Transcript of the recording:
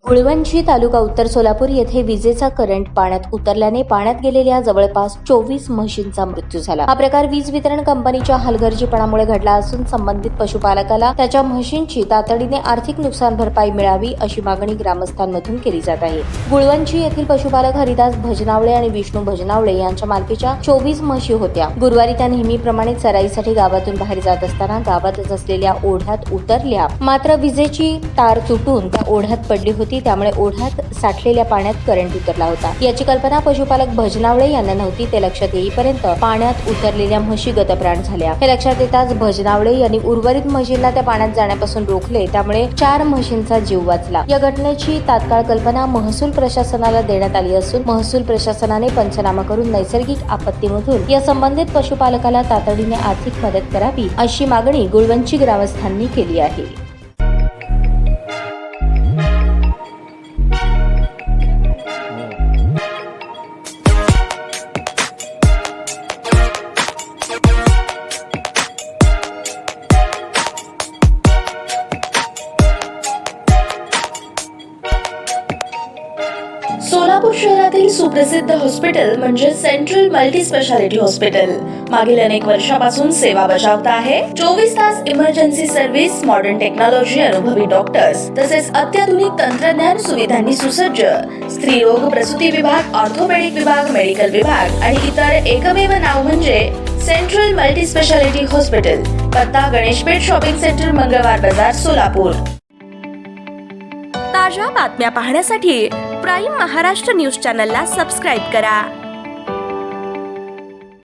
गुळवंची तालुका उत्तर सोलापूर येथे विजेचा करंट पाण्यात उतरल्याने पाण्यात गेलेल्या जवळपास 24 म्हशींचा मृत्यू झाला। हा प्रकार वीज वितरण कंपनीच्या हलगर्जीपणामुळे घडला असून संबंधित पशुपालकाला त्याच्या म्हशींची तातडीने आर्थिक नुकसान भरपाई मिळावी अशी मागणी ग्रामस्थांमधून केली जात आहे। गुळवंची येथील पशुपालक हरिदास भजनावळे आणि विष्णू भजनावळे यांच्या मालकीच्या 24 म्हशी होत्या। गुरुवारी त्या नेहमीप्रमाणे चराईसाठी गावातून बाहेर जात असताना गावातच असलेल्या ओढ्यात उतरल्या, मात्र विजेची तार तुटून त्या ओढ्यात पडली होती। त्यामुळे ओढ्यात साठलेल्या पाण्यात करंट उतरला होता। याची कल्पना पशुपालक भजनावळे यांना नव्हती। ते लक्षात येईपर्यंत पाण्यात उतरलेल्या म्हशी गतप्राण झाल्या। हे लक्षात येताच भजनावळे यांनी उर्वरित म्हशींना त्या पाण्यात जाण्यापासून रोखले, त्यामुळे 4 म्हशींचा जीव वाचला। या घटनेची तात्काळ कल्पना महसूल प्रशासनाला देण्यात आली असून महसूल प्रशासनाने पंचनामा करून नैसर्गिक आपत्तीमधून या संबंधित पशुपालकाला तातडीने आर्थिक मदत करावी अशी मागणी गुळवंची ग्रामस्थांनी केली आहे। सोलापूर शहरातील सुप्रसिद्ध हॉस्पिटल म्हणजे सेंट्रल मल्टी स्पेशालिटी हॉस्पिटल मागील अनेक वर्षापासून सेवा बजावत आहे। 24 तास इमर्जन्सी सर्व्हिस, मॉडर्न टेक्नॉलॉजी, अनुभवी डॉक्टर्स तसेच अत्याधुनिक तंत्रज्ञान सुविधांनी सुसज्ज स्त्रीरोग प्रसूती विभाग, ऑर्थोपेडिक विभाग, मेडिकल विभाग आणि इतर एकमेव नाव म्हणजे सेंट्रल मल्टी स्पेशालिटी हॉस्पिटल। पत्ता गणेशपेठ शॉपिंग सेंटर, मंगळवार बाजार, सोलापूर। ताज्या बातम्या पाहण्यासाठी प्राईम महाराष्ट्र न्यूज चॅनलला सबस्क्राईब करा।